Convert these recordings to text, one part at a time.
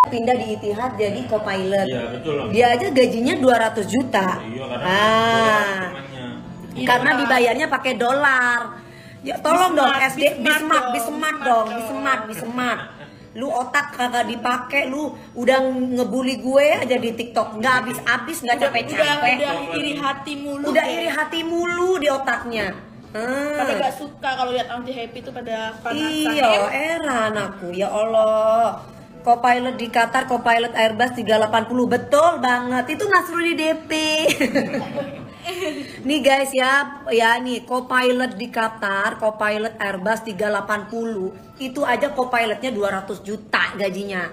pindah di Etihad jadi co-pilot. Iya, betul. Dia aja gajinya 200 juta. Iya, Karena dibayarnya pakai dolar. Ya tolong dong SD Bismart. Lu otak kagak dipakai, lu udah ngebully gue aja di TikTok. Nggak habis-habis, nggak capek-capek. Udah iri hati mulu. Udah iri hati mulu di otaknya. Pada gak suka kalau lihat anti happy itu pada panasan. Iya, heran aku. Ya Allah. Co-pilot di Qatar, co-pilot Airbus 380. Betul banget. Itu Nasrulli DP. Nih guys ya nih co-pilot di Qatar, co-pilot Airbus 380. Itu aja co-pilotnya 200 juta gajinya.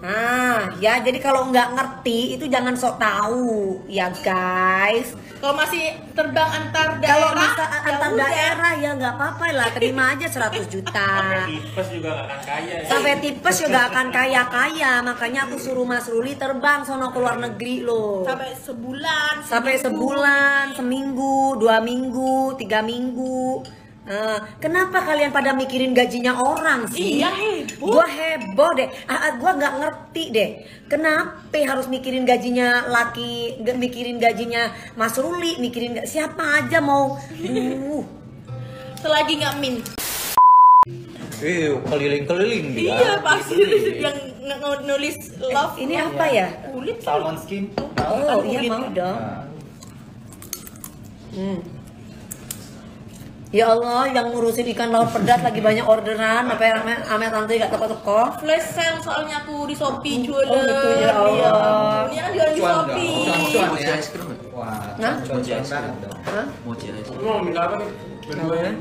Nah, ya jadi kalau nggak ngerti itu jangan sok tahu ya guys. Kalau masih terbang antar Kalau daerah, bisa antar daerah ya nggak apa-apa lah, terima aja 100 juta. Tipes juga gak akan kaya. Sampai tipes juga akan kaya-kaya, makanya aku suruh Mas Ruli terbang sono ke luar negeri loh. Sampai sebulan, seminggu, 2 minggu, 3 minggu. Kenapa kalian pada mikirin gajinya orang sih? Iya, heboh. Gua heboh deh. Gua nggak ngerti deh. Kenapa harus mikirin gajinya laki, mikirin gajinya Mas Ruli, mikirin siapa aja mau. selagi nggak min. Keliling-keliling dia. Iya pasti yang nulis love. Ini apa ya? Kulit. Salmon skin. Oh iya mau dong. Ya Allah, yang ngurusin ikan laut pedas lagi banyak orderan. Apa yang ame tante gak teko-teko? Flash sale soalnya aku di Shopee jualan. Oh gitu ya Allah. Ini kan jualan di Shopee. Mochi es krim. Wah, Hah? mochi es krim. Hah? Mochi es krim. Mau minta apa nih? Berdua ya?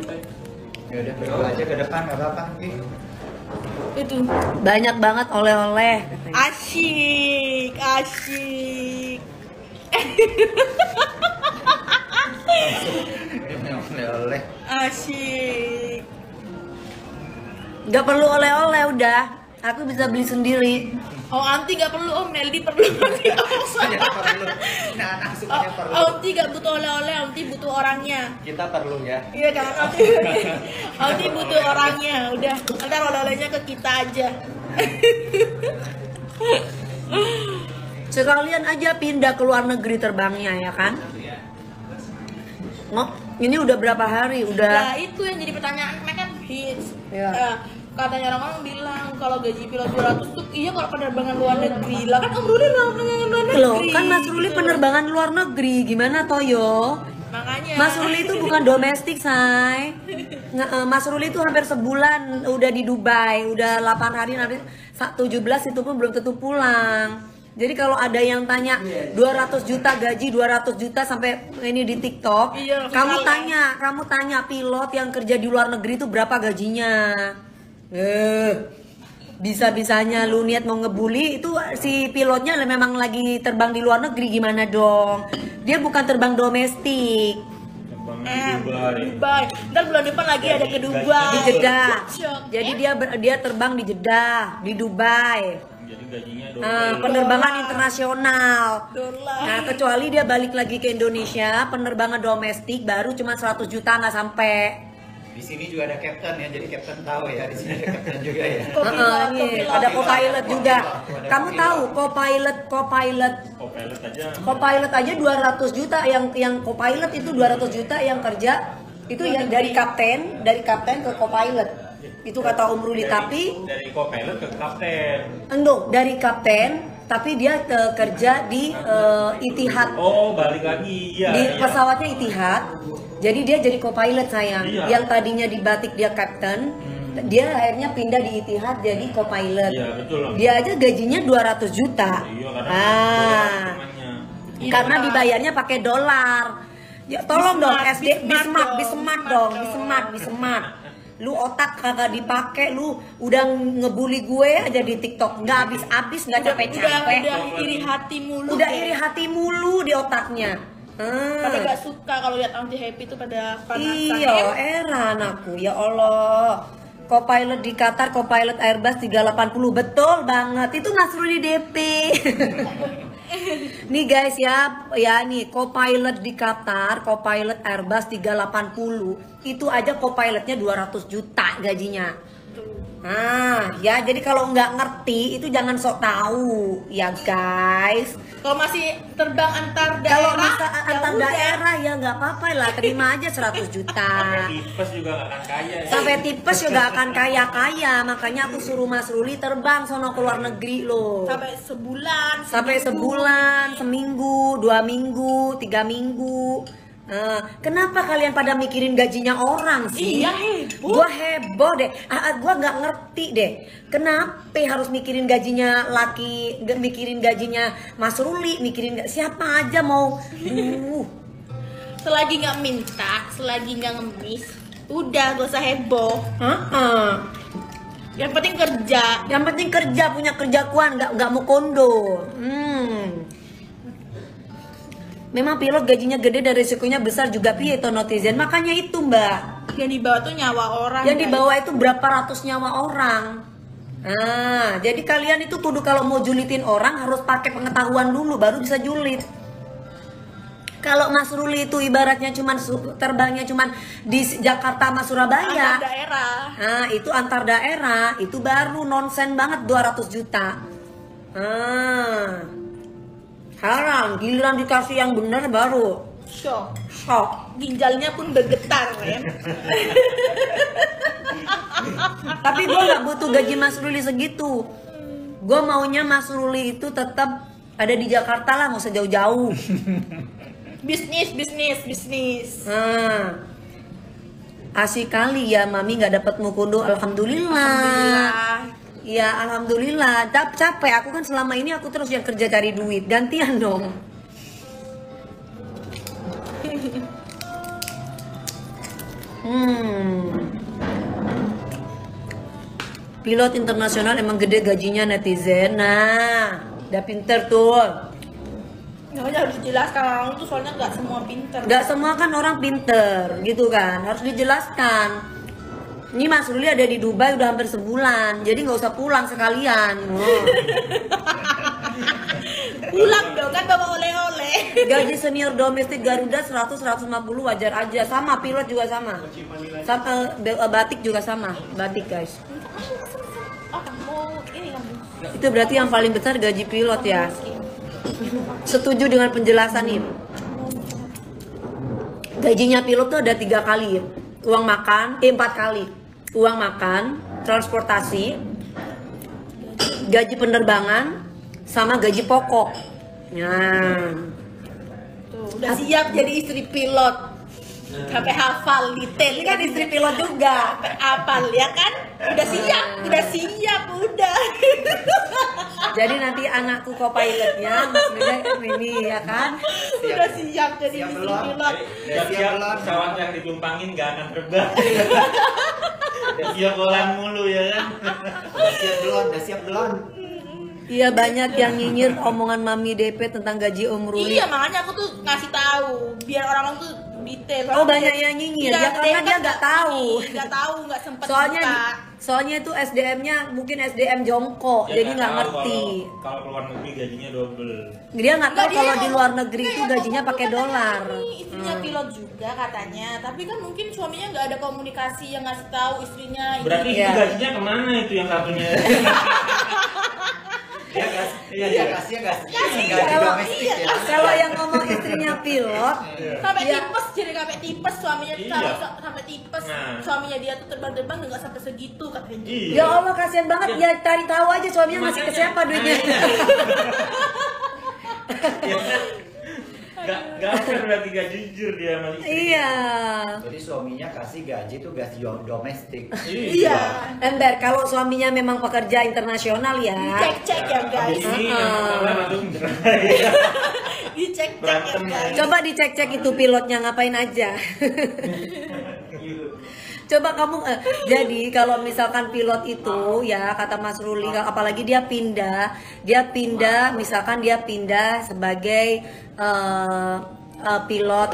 Ya udah, berdua aja ke depan enggak apa-apa. Itu Banyak banget oleh-oleh. asyik. Oleh. Asyik. Gak perlu oleh-oleh udah. Aku bisa beli sendiri. Oh anti gak perlu, Om Neldi perlu. Saya perlu. Nah, anak sukanya perlu. Anti gak butuh oleh-oleh, Anti butuh orangnya. Kita perlu ya. Iya kan, Anti butuh orangnya. Udah, ntar oleh-olehnya ke kita aja. Sekalian aja pindah ke luar negeri terbangnya ya kan? Ini udah berapa hari? Nah Udah. itu yang jadi pertanyaan, mereka kan hits. Iya. Katanya orang bilang kalau gaji pilot 200 tuh iya kalau penerbangan luar negeri. Lah kan Om Ruli penerbangan luar negeri. Loh, kan Mas Ruli penerbangan luar negeri. Gimana Toyo? Makanya. Mas Ruli itu bukan domestik, say. Mas Ruli itu hampir sebulan udah di Dubai, udah 8 hari nanti 17 itu pun belum tentu pulang. Jadi kalau ada yang tanya 200 juta gaji, 200 juta sampai ini di TikTok, Iya, kamu tanya pilot yang kerja di luar negeri itu berapa gajinya? Bisa-bisanya lu niat mau ngebully itu si pilotnya memang lagi terbang di luar negeri, gimana dong? Dia bukan terbang domestik. Dubai. Ntar bulan depan lagi ada ke Dubai. Di Jeddah. Shock. Jadi dia terbang di Jeddah, di Dubai. Jadi gajinya Penerbangan internasional. Dolar. Nah, kecuali dia balik lagi ke Indonesia, penerbangan domestik baru cuma 100 juta nggak sampai. Di sini juga ada captain ya, jadi captain tahu ya. Di sini ada captain juga ya. Nih, ada co-pilot juga. Kamu tahu co-pilot co-pilot aja 200 juta yang co-pilot itu 200 juta yang kerja itu yang dari kapten ke co-pilot. Itu kata Om Ruli, tapi dari co-pilot ke kapten. dari kapten tapi dia kerja di Etihad. Oh, balik lagi. Iya. Di pesawatnya Etihad. Jadi dia jadi co-pilot sayang. Iya. Yang tadinya di Batik dia kapten, dia akhirnya pindah di Etihad jadi co-pilot. Iya, betul. Dia aja gajinya 200 juta. Iya, karena Karena dibayarnya pakai dolar. Ya tolong dong SD Bismart. Lu otak kagak dipakai, lu udah ngebully gue aja di TikTok. Nggak habis-habis, nggak capek-capek. Udah iri hati mulu. Udah iri hati mulu di otaknya. Pada gak suka kalau lihat anti happy itu pada panasan. Iya, heran aku. Ya Allah. Co-pilot di Qatar, co-pilot Airbus 380. Betul banget. Itu Nasrulli DP. Nih guys ya nih co-pilot di Qatar, co-pilot Airbus 380. Itu aja co-pilotnya 200 juta gajinya. Nah, ya jadi kalau nggak ngerti itu jangan sok tahu, ya guys. Kalau masih terbang antar Kalau daerah, masa antar udah. daerah ya nggak apa-apa lah, terima aja 100 juta. Sampai tipes juga nggak akan kaya. Ya. Sampai tipes juga akan kaya-kaya, makanya aku suruh Mas Ruli terbang sono ke luar negeri loh. Sampai sebulan, Sampai sebulan, seminggu, 2 minggu, 3 minggu. Kenapa kalian pada mikirin gajinya orang sih? Iya, heboh. Gua heboh deh. Gua nggak ngerti deh. Kenapa harus mikirin gajinya laki, nggak mikirin gajinya Mas Ruli, mikirin siapa aja mau. Selagi nggak minta, selagi nggak ngemis, udah gak usah heboh. Yang penting kerja. Yang penting kerja, punya kerjakuan, nggak mau kondo. Memang pilot gajinya gede dan risikonya besar juga piye to netizen. Makanya itu Mbak. Yang dibawa tuh nyawa orang. Yang guys. dibawa itu berapa ratus nyawa orang. Nah, jadi kalian itu kudu kalau mau julitin orang harus pakai pengetahuan dulu baru bisa julit. Kalau Mas Ruli itu ibaratnya cuman terbangnya cuman di Jakarta sama Surabaya. Antar daerah. Nah, itu antar daerah, itu baru nonsen banget 200 juta. Haram, giliran dikasih yang benar baru Shock. shock. Ginjalnya pun bergetar, Ren. Tapi gue nggak butuh gaji Mas Ruli segitu. Gue maunya Mas Ruli itu tetap ada di Jakarta lah, nggak usah jauh-jauh. Bisnis. Asik kali ya Mami nggak dapat mukondo, alhamdulillah. Alhamdulillah. Ya alhamdulillah. Capek aku kan selama ini aku terus yang kerja cari duit, gantian dong. Pilot internasional emang gede gajinya netizen. Nah, udah pinter tuh. Makanya harus dijelaskan orang tuh soalnya nggak semua pinter. Gak semua kan orang pinter gitu kan, harus dijelaskan. Ini Mas Ruli ada di Dubai udah hampir sebulan, jadi nggak usah pulang sekalian. Pulang dong kan bawa oleh-oleh. Gaji senior domestik Garuda 100-150 wajar aja, sama pilot juga sama. Batik juga sama, batik guys. Mau ini kamu. Itu berarti yang paling besar gaji pilot ya. Setuju dengan penjelasan ini. Gajinya pilot tuh ada 3 kali, uang makan, 4 kali. Uang makan, transportasi, gaji penerbangan, sama gaji pokok. Nah, Tuh, udah siap jadi istri pilot. Sampai hafal detail. ini kan istri pilot juga. Sampai hafal ya kan? Udah siap, udah. Jadi nanti anakku co-pilotnya Mas Beda ini ya kan. Udah siap jadi Siap istri belum? pilot. Udah siap pesawat yang ditumpangin nggak akan terbang. Udah siap bolan mulu ya kan. Udah siap belum? Iya banyak yang nyinyir omongan Mami DP tentang gaji Om Ruli. Iya, makanya aku tuh ngasih tahu biar orang-orang tuh detail. Oh, banyak yang nyinyir. Ya, karena dia nggak tahu. Nggak sempet Soalnya itu SDM-nya mungkin SDM jongkok, jadi nggak ngerti. Kalau keluar negeri gajinya double. Dia nggak tahu Nggak, kalau dia di luar negeri itu gajinya pakai dolar. Istrinya pilot juga katanya, tapi kan mungkin suaminya nggak ada komunikasi yang ngasih tahu istrinya. Berarti Iya. itu gajinya kemana itu yang satunya? Iya, kasih gaji Kalau domestik ya. kalau yang ngomong istrinya pilot, Sampai Iya. tipes, jadi sampai tipes suaminya Iya. sampai tipes. Nah. Suaminya dia tuh terbang-terbang nggak sampai segitu katanya. ya Allah kasihan banget ya, cari tahu aja suaminya ngasih ke Makanya. siapa duitnya. Gak fair berarti gak jujur dia sama istri. Iya. Jadi suaminya kasih gaji tuh gaji domestik. Iya. Ember kalau suaminya memang pekerja internasional ya. Cek-cek ya guys. Habis ini yang pertama langsung Dicek-cek ya berantem guys. Coba dicek-cek itu pilotnya ngapain aja. Coba kamu jadi kalau misalkan pilot itu ya kata Mas Ruli apalagi dia pindah misalkan dia pindah sebagai pilot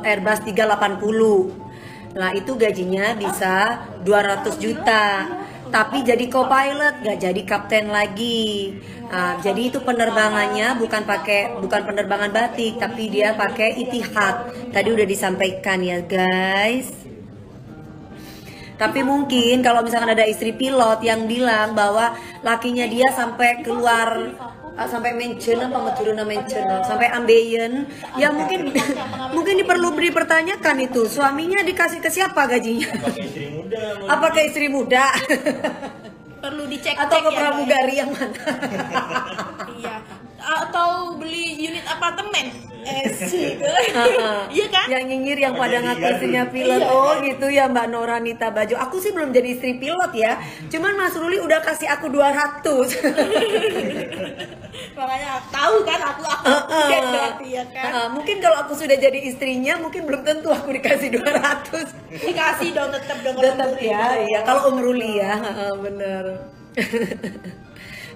Airbus 380. Nah, itu gajinya bisa 200 juta. Tapi jadi co-pilot, gak jadi kapten lagi. Nah, jadi itu penerbangannya bukan penerbangan batik, tapi dia pakai Etihad. Tadi udah disampaikan ya, guys. Tapi mungkin kalau misalkan ada istri pilot yang bilang bahwa lakinya dia sampai keluar sampai mention apa maturuna mention sampai ambeien, ya mungkin mungkin perlu dipertanyakan itu suaminya dikasih ke siapa gajinya? Pakai istri muda. Apakah istri muda? Perlu dicek Atau ke ya, pramugari yang mana? Iya. Atau beli unit apartemen. Sih. Iya kan? Yang nyinyir yang Apa pada jadi ngaku gaduh? istrinya pilot. Oh gitu ya Mbak Noranita Bajo. Aku sih belum jadi istri pilot ya. Cuman Mas Ruli udah kasih aku 200. Makanya tahu kan aku lihat berarti ya kan. Mungkin kalau aku sudah jadi istrinya mungkin belum tentu aku dikasih 200. Dikasih dong tetap dong. Tetap ya, iya kalau Om Ruli ya, bener.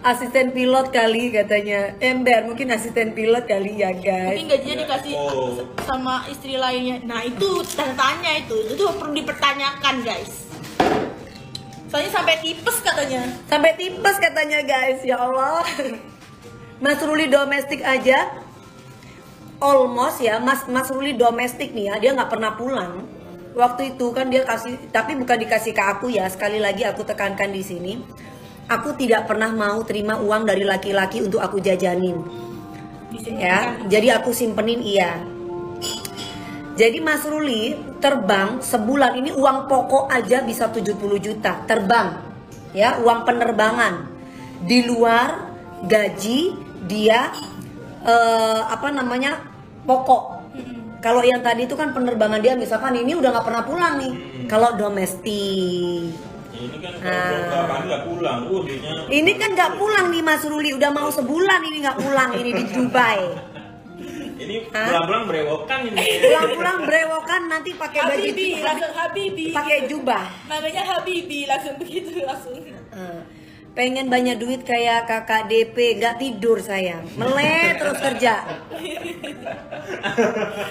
Asisten pilot kali katanya. Ember mungkin asisten pilot kali ya guys. Mungkin gajinya dikasih sama istri lainnya. Nah itu tanya itu perlu dipertanyakan guys. Soalnya sampai tipes katanya. Sampai tipes katanya guys, ya Allah. Mas Ruli domestik aja, almost ya, Mas Ruli domestik nih ya, dia nggak pernah pulang. Waktu itu kan dia kasih, tapi bukan dikasih ke aku ya. Sekali lagi aku tekankan di sini. Aku tidak pernah mau terima uang dari laki-laki untuk aku jajanin. Ya, jadi aku simpenin iya. Jadi Mas Ruli terbang sebulan ini uang pokok aja bisa 70 juta terbang. Ya, uang penerbangan. Di luar gaji dia pokok. Kalau yang tadi itu kan penerbangan dia misalkan ini udah nggak pernah pulang nih. Kalau domestik. Ini kan kalau nggak pulang, Ini kan nggak pulang nih Mas Ruli, udah mau sebulan ini nggak pulang ini di Dubai. Ini pulang-pulang berewokan ini. Pulang-pulang berewokan nanti pakai baju Habibi, langsung Habibi. pakai jubah. Namanya Habibi, langsung begitu langsung. Pengen banyak duit kayak kakak DP, nggak tidur sayang, melek terus kerja.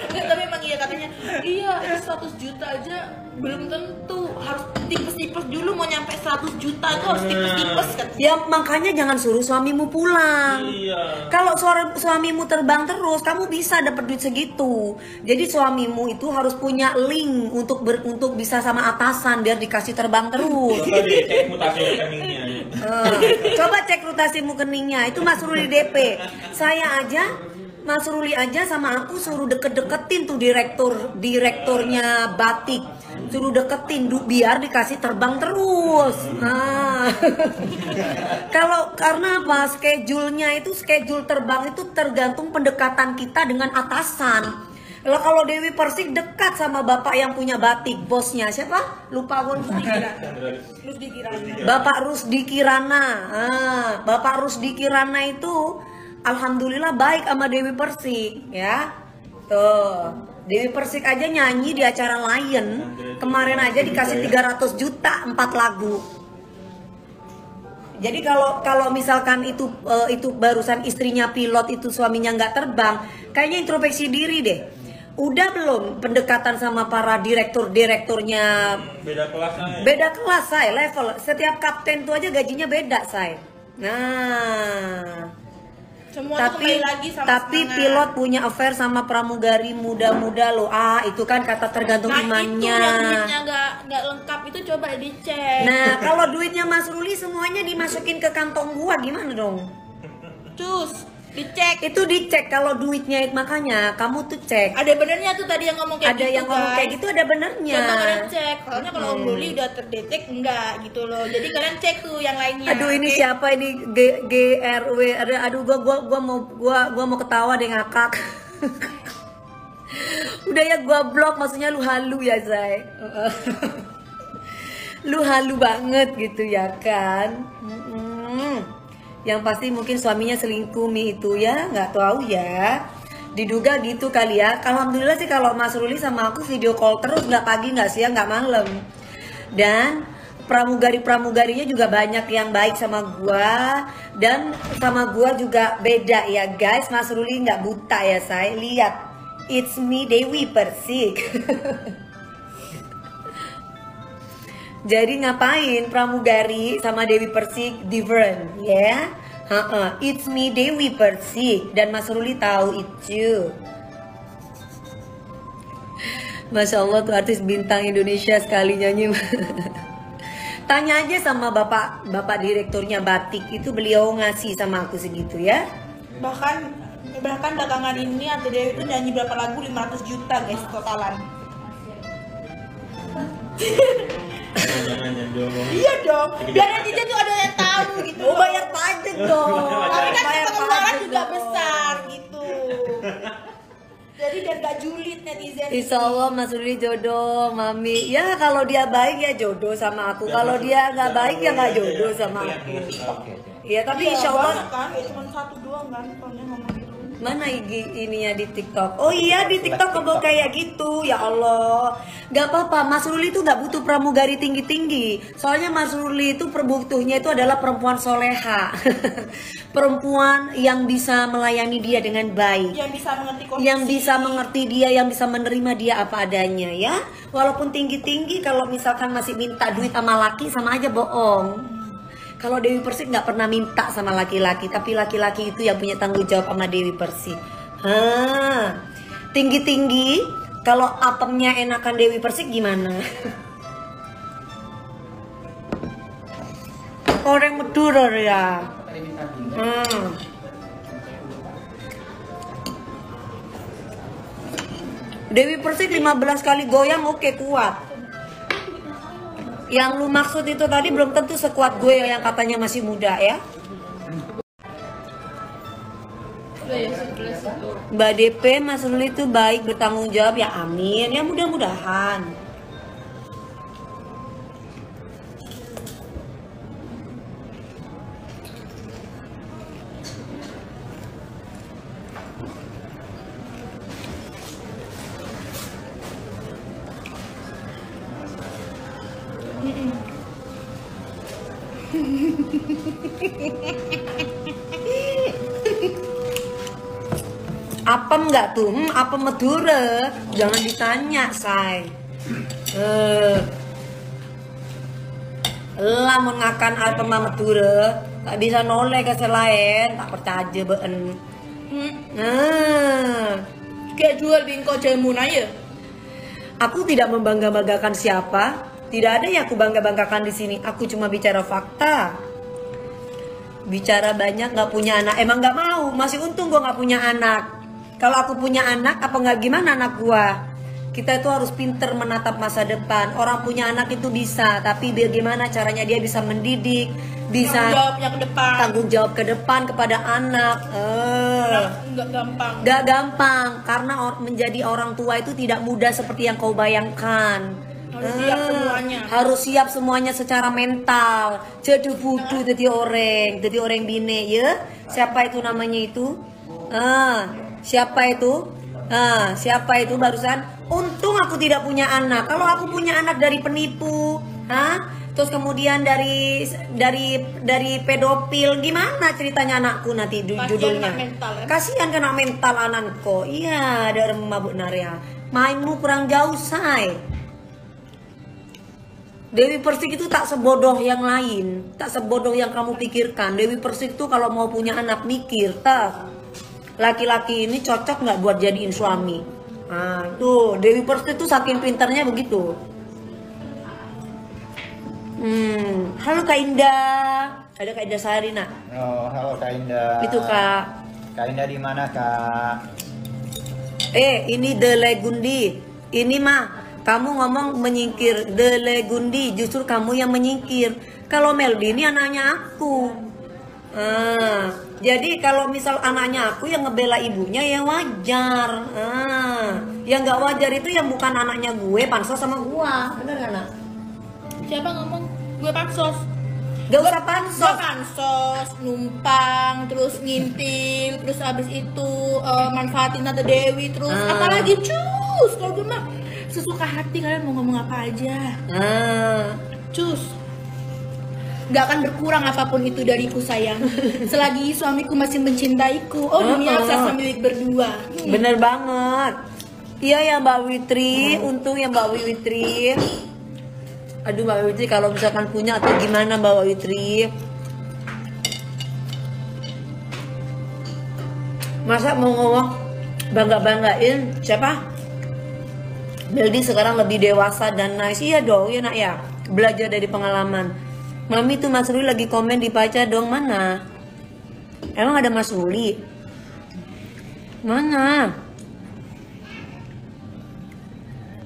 Nggak, tapi emang iya katanya, iya 100 juta aja belum tentu, harus tipes-tipes dulu mau nyampe 100 juta itu harus tipes-tipes kan. Ya makanya jangan suruh suamimu pulang. Iya. Kalau suamimu terbang terus, kamu bisa dapat duit segitu. Jadi suamimu itu harus punya link untuk bisa sama atasan biar dikasih terbang terus. Coba deh cek mutasi rekeningnya. Coba cek rotasi rekeningnya. Itu Mas Ruli DP. Saya aja, Mas Ruli aja sama aku suruh deket-deketin tuh direkturnya batik. Suruh deketin biar dikasih terbang terus. Karena apa? Schedule terbang itu tergantung pendekatan kita dengan atasan. Kalau Dewi Persik dekat sama bapak yang punya batik, bosnya siapa? Lupa gue. Rusdi Kirana. Bapak Rusdi Kirana. Bapak Rusdi Kirana itu alhamdulillah baik sama Dewi Persik ya. Tuh, Dewi Persik aja nyanyi di acara Lion. Kemarin aja dikasih 300 juta 4 lagu. Jadi kalau misalkan itu barusan istrinya pilot itu suaminya nggak terbang, kayaknya introspeksi diri deh. Udah belum pendekatan sama para direkturnya? Beda kelas aja. Beda kelas saya, level. Setiap kapten tuh aja gajinya beda saya. Nah, Semua tuh kembali lagi sama tapi semangat. pilot punya affair sama pramugari muda-muda loh. Itu kan kata tergantung imannya. Itu yang duitnya nggak lengkap itu coba dicek. Nah, kalau duitnya Mas Ruli semuanya dimasukin ke kantong gua gimana dong? Cus, dicek. Itu dicek kalau duitnya, makanya kamu tuh cek. Ada benernya tuh tadi yang ngomong kayak Ada gitu, yang ngomong guys. kayak gitu, ada benernya. Coba kalian cek. Soalnya kalau Om Ruli udah terdetek enggak gitu loh. Jadi kalian cek tuh yang lainnya. Aduh ini oke? siapa ini GRW? Aduh gua mau ketawa deh ngakak. Udah ya gua blok, maksudnya lu halu ya Zai. Lu halu banget gitu ya kan. Yang pasti mungkin suaminya selingkuh itu ya, nggak tahu ya. Diduga gitu kali ya. Alhamdulillah sih kalau Mas Ruli sama aku video call terus, nggak pagi, nggak siang, nggak malam. Dan pramugarinya juga banyak yang baik sama gua, dan sama gua juga beda ya guys. Mas Ruli nggak buta ya saya. Lihat, it's me Dewi Persik. Jadi ngapain pramugari sama Dewi Persik different ya? It's me Dewi Persik dan Mas Ruli tahu itu. Masya Allah tuh artis bintang Indonesia sekali nyanyi. Tanya aja sama bapak direkturnya Batik itu, beliau ngasih sama aku segitu ya. Bahkan belakangan ini Ate Dewi itu nyanyi berapa lagu, 500 juta guys totalan. Jangan dong. Iya dong, biar netizen tuh ada yang tahu gitu. Oh, bayar pajak dong. Tapi kan Bayar pengeluaran pajak juga dong. besar gitu. Jadi biar gak julid netizen. Insya Allah Mas Ruli jodoh, Mami. Ya kalau dia baik ya jodoh sama aku. Kalau dia nggak baik ya nggak jodoh sama aku. Iya tapi Iya, Insya Allah. banyak kan, ya cuma 1 doang kan soalnya ngomong gitu. Mana IG ininya di TikTok? Oh iya di TikTok kebo kayak gitu. Ya Allah. Gak apa-apa, Mas Ruli itu gak butuh pramugari tinggi-tinggi. Soalnya Mas Ruli itu butuhnya itu adalah perempuan soleha. Perempuan yang bisa melayani dia dengan baik. Yang bisa mengerti kondisi. Yang bisa mengerti dia, yang bisa menerima dia apa adanya ya. Walaupun tinggi-tinggi, kalau misalkan masih minta duit sama laki sama aja bohong. Kalau Dewi Persik nggak pernah minta sama laki-laki, tapi laki-laki itu yang punya tanggung jawab sama Dewi Persik. Tinggi-tinggi, kalau apemnya enakan Dewi Persik gimana? Orang Madura ya. Dewi Persik 15 kali goyang oke kuat. Yang lu maksud itu tadi belum tentu sekuat gue yang katanya masih muda ya. Mbak DP, Mas Ruli itu baik, bertanggung jawab ya, amin. Ya mudah-mudahan. Apem nggak tuh? Apem Madura? Jangan ditanya, say. Lah mengakan apem Madura, tak bisa noleh ke selain, tak percaya been. Kayak jual bingko jamun aja. Aku tidak membangga-banggakan siapa. Tidak ada yang aku bangga-banggakan di sini. Aku cuma bicara fakta. Bicara banyak nggak punya anak. Emang nggak mau. Masih untung gue nggak punya anak. Kalau aku punya anak, apa nggak gimana anak gua? Kita itu harus pinter menatap masa depan. Orang punya anak itu bisa, tapi bagaimana caranya dia bisa mendidik, bisa tanggung jawab ke depan kepada anak. Nggak gampang. Gak gampang, karena menjadi orang tua itu tidak mudah seperti yang kau bayangkan. Harus siap semuanya. Harus siap semuanya secara mental. Jadi butuh jadi orang bine ya. Siapa itu namanya itu? Siapa itu barusan? Untung aku tidak punya anak. Kalau aku punya anak dari penipu, terus kemudian dari pedofil, gimana ceritanya anakku nanti judulnya? Kasihan kena mental anakku. Iya, ada mabuk naria. Mainmu kurang jauh, say. Dewi Persik itu tak sebodoh yang lain, tak sebodoh yang kamu pikirkan. Dewi Persik itu kalau mau punya anak mikir, laki-laki ini cocok nggak buat jadiin suami. Nah, tuh Dewi Persik itu saking pintarnya begitu. Halo Kak Indah, ada Kak Indah Sarina. Oh, halo Kak Indah. Itu Kak. Kak Indah di mana Kak? Ini The Legundi. Ini mah kamu ngomong menyingkir. The Legundi, justru kamu yang menyingkir. Kalau Meldi ini anaknya aku. Jadi kalau misal anaknya aku yang ngebela ibunya ya wajar. Yang nggak wajar itu yang bukan anaknya gue, pansos sama gua. Bener gak nak? Siapa ngomong? Gue pansos. Gak usah pansos. Gue pansos, numpang, terus ngintil, terus abis itu manfaatin Tante Dewi, terus apalagi cus. Kalau gue mah sesuka hati, kalian mau ngomong apa aja. Cus. Gak akan berkurang apapun itu dariku sayang, selagi suamiku masih mencintaiku. Oh dunia sasa milik berdua. Bener banget. Iya ya Mbak Witri, untung ya Mbak Witri. Aduh Mbak Witri kalau misalkan punya atau gimana Mbak Witri. Masa mau ngomong bangga-banggain siapa? Meldi sekarang lebih dewasa dan nice. Iya dong, ya nak ya. Belajar dari pengalaman. Mami tuh Mas Ruli lagi komen di Paca dong, mana? Emang ada Mas Ruli? Mana?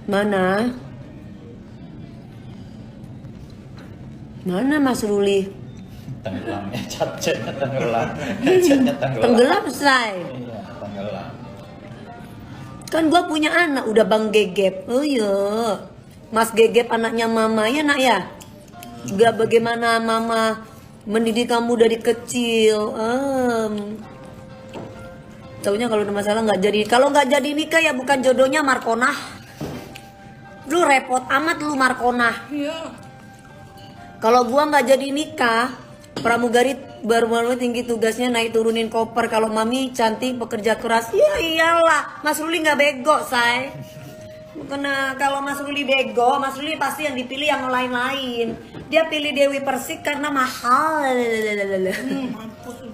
Mana? Mana Mas Ruli? Tenggelamnya chatnya tenggelam. Chatnya tenggelam. Tenggelam, say. Iya, tenggelam. Kan gua punya anak, udah Bang Gegep. Oh iya. Mas Gegep anaknya mama ya nak ya. Juga bagaimana mama mendidik kamu dari kecil. Taunya kalau ada masalah nggak jadi. Kalau nggak jadi nikah ya bukan jodohnya Markonah. Lu repot amat lu Markonah. Iya. Kalau gua nggak jadi nikah, pramugari baru-baru tinggi tugasnya naik turunin koper. Kalau mami cantik bekerja keras, ya iyalah. Mas Ruli nggak bego, say. Karena kalau Mas Ruli bego, Mas Ruli pasti yang dipilih yang lain-lain. Dia pilih Dewi Persik karena mahal. Mampus.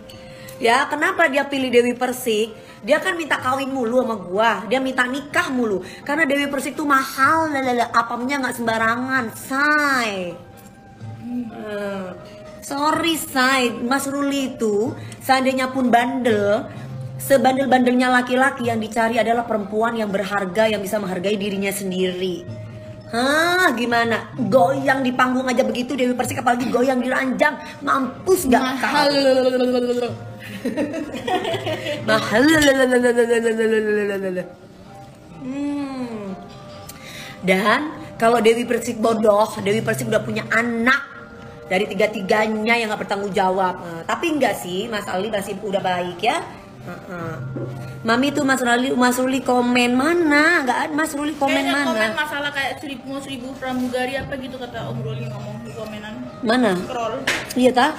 Ya, kenapa dia pilih Dewi Persik? Dia kan minta kawin mulu sama gua. Dia minta nikah mulu. Karena Dewi Persik tuh mahal. Apamnya nggak sembarangan, say. Sorry, say. Mas Ruli itu seandainya pun bandel, sebandel-bandelnya laki-laki yang dicari adalah perempuan yang berharga, yang bisa menghargai dirinya sendiri. Hah, gimana? Goyang di panggung aja begitu Dewi Persik, apalagi goyang di ranjang. Mampus gak Mahal. kau? Mahal. Dan kalau Dewi Persik bodoh, Dewi Persik udah punya anak dari tiga-tiganya yang gak bertanggung jawab. Tapi enggak sih, Mas Ali masih udah baik ya. Mami tuh Mas Ruli komen mana? Enggak ada Mas Ruli komen Kayaknya komen mana? masalah kayak 1000 pramugari apa gitu kata Om Ruli ngomong di komenan. Mana? Scroll. Iya ta?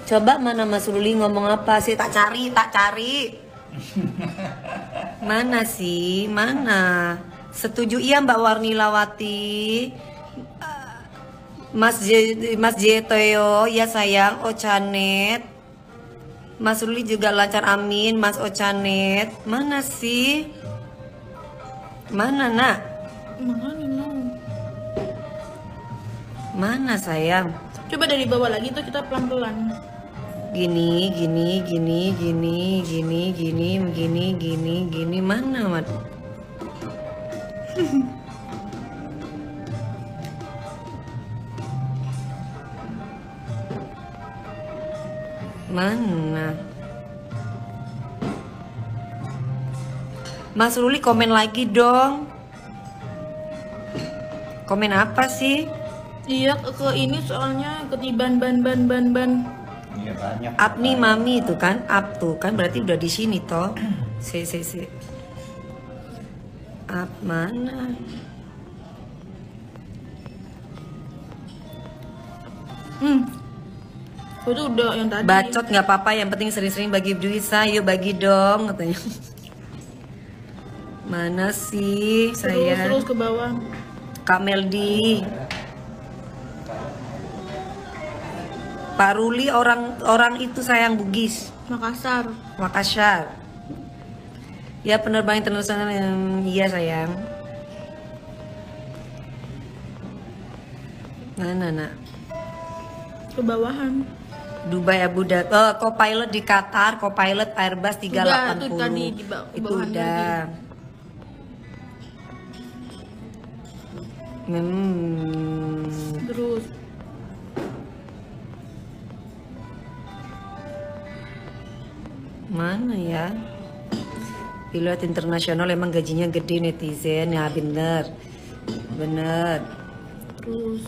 Coba mana Mas Ruli ngomong apa sih? Tak cari. Mana sih? Mana? Setuju iya Mbak Warnilawati. Mas Jetoyo, ya sayang. Ocanet. Mas Ruli juga lancar, amin. Mas Ocanet, mana sih? Mana nak? Mana sayang? Coba dari bawah lagi tuh kita pelan-pelan. Gini, mana mat? Mana? Mas Ruli komen lagi dong. Komen apa sih? Iya ke ini soalnya ketiban ban. Iya banyak. Up nih mami itu kan, up tuh kan berarti udah di sini toh. Si. Up mana? Itu udah yang tadi. Bacot nggak apa-apa, yang penting sering-sering bagi duit saya, yuk bagi dong katanya. Mana sih saya? Terus ke bawah. Kak Meldi. Pak Ruli orang itu sayang Bugis, Makassar. Ya penerbangan internasional yang iya sayang. Mana nak? Ke bawahan. Dubai Abu Dhabi. Oh, co-pilot di Qatar, co-pilot Airbus 380. Udah, itu tadi di Itu bawahan udah. Terus Mana ya? Pilot internasional emang gajinya gede netizen. Ya bener. terus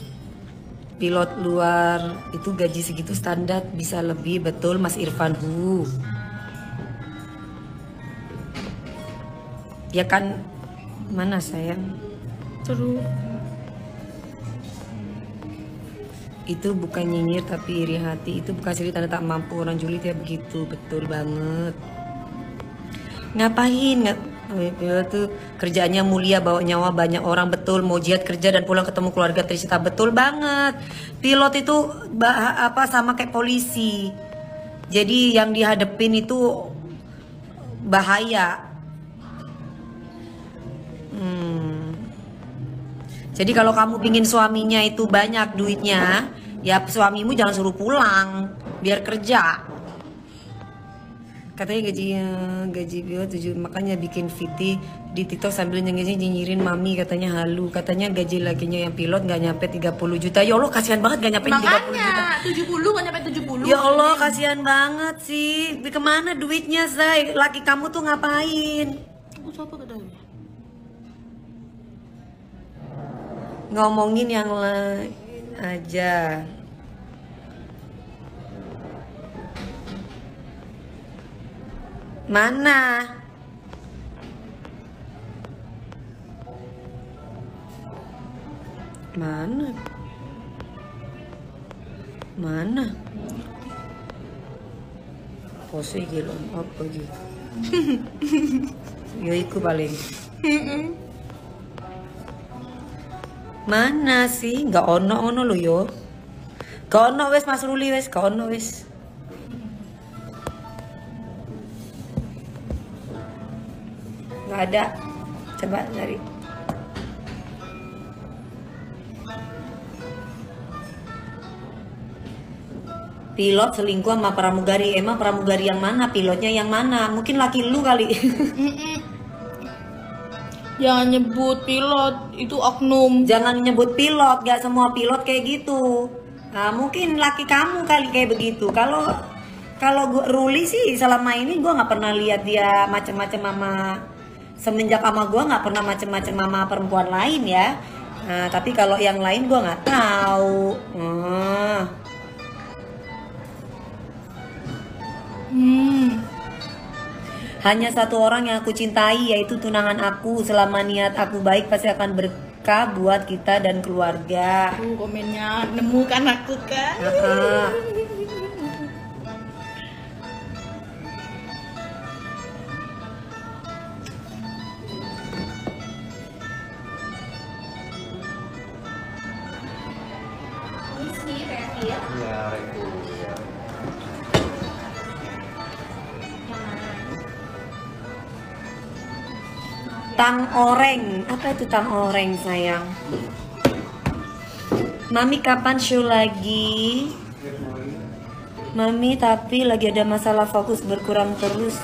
Pilot luar itu gaji segitu standar, bisa lebih, betul Mas Irfan Hu. Ya kan, mana sayang? terus Itu bukan nyinyir tapi iri hati. Itu bukan siri tanda tak mampu, orang julid ya begitu. Betul banget. Ngapain? Pilot tuh kerjaannya mulia, bawa nyawa banyak orang, betul. Mau jihad kerja dan pulang ketemu keluarga tercinta, betul banget. Pilot itu sama kayak polisi. Jadi yang dihadepin itu bahaya. Jadi kalau kamu pingin suaminya itu banyak duitnya, ya suamimu jangan suruh pulang, biar kerja. Katanya gaji bio 7, makanya bikin VT di TikTok sambil nyinyirin mami, katanya halu. Katanya gaji lakinya yang pilot nggak nyampe 30 juta. Ya Allah, kasihan banget nggak nyampe 30 juta. Makanya 70 kan nyampe 70. Ya Allah, kasihan banget sih. Kemana duitnya, Say? Laki kamu tuh ngapain? Aku siapa ke dalam? Ngomongin yang lain aja. Mana? Mana? Mana? Pose gila apa gitu? Ya iku paling. Mana sih? Nggak ono lo yo. Gak ono wes Mas Ruli wes, gak ono wes. Nggak ada. Coba cari. Pilot selingkuh sama pramugari. Emang pramugari yang mana? Pilotnya yang mana? Mungkin laki lu kali. Jangan nyebut pilot, itu oknum. Jangan nyebut pilot, gak semua pilot kayak gitu. Nah, mungkin laki kamu kali kayak begitu. Kalau gue Ruli sih selama ini gue nggak pernah lihat dia macem-macem sama, semenjak sama gue nggak pernah macem-macem sama perempuan lain ya. Nah, tapi kalau yang lain gue nggak tahu. Hanya satu orang yang aku cintai, yaitu tunangan aku. Selama niat aku baik pasti akan berkah buat kita dan keluarga. Komennya nemu kan aku kan. Iya, reguler. Tang oreng, apa itu tang oreng sayang? Mami kapan show lagi? Mami tapi lagi ada masalah fokus berkurang terus.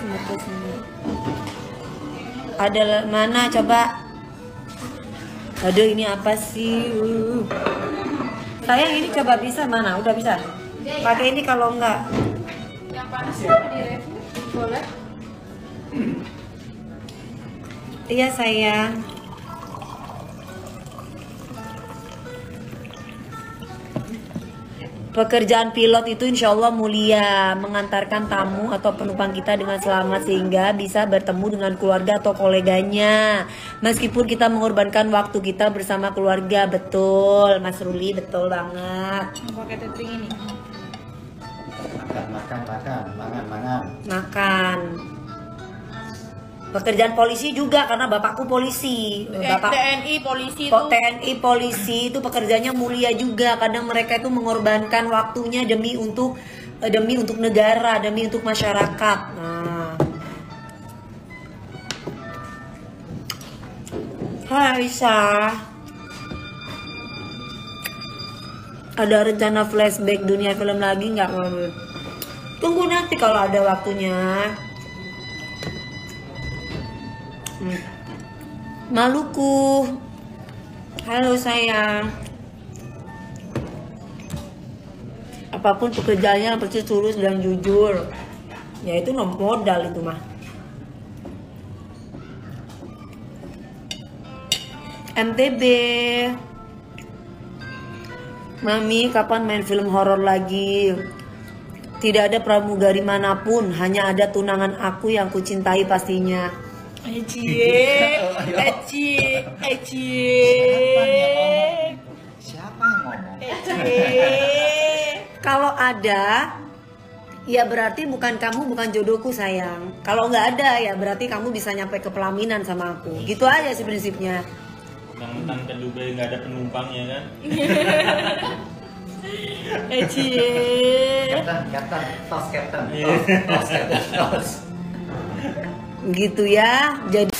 Ada mana coba? Aduh ini apa sih? Sayang ini coba bisa mana? Udah bisa? Pakai ini kalau enggak. Yang panas ya di review boleh. Iya sayang. Pekerjaan pilot itu insya Allah mulia, mengantarkan tamu atau penumpang kita dengan selamat sehingga bisa bertemu dengan keluarga atau koleganya. Meskipun kita mengorbankan waktu kita bersama keluarga, betul Mas Ruli, betul banget. Pakai tethering ini. Makan. Pekerjaan polisi juga karena bapakku polisi. Bapak TNI polisi kok tuh. TNI polisi itu pekerjaannya mulia juga. Kadang mereka itu mengorbankan waktunya demi untuk negara, demi untuk masyarakat. Nah. Hai Aisyah. Ada rencana flashback dunia film lagi nggak? Tunggu nanti kalau ada waktunya. Maluku. Halo sayang. Apapun pekerjaannya pasti tulus dan jujur. Ya itu modal itu mah. MTB. Mami kapan main film horor lagi? Tidak ada pramugari manapun, hanya ada tunangan aku yang kucintai pastinya. Siapa yang ngomong? Kalau ada, ya berarti bukan kamu, bukan jodohku sayang. Kalau nggak ada, ya berarti kamu bisa nyampe ke pelaminan sama aku. Gitu aja sih prinsipnya. Mentang-mentang ke Dubai nggak ada penumpangnya kan? Captain, tos Captain, Iya. tos Captain, tos. Gitu ya. Jadi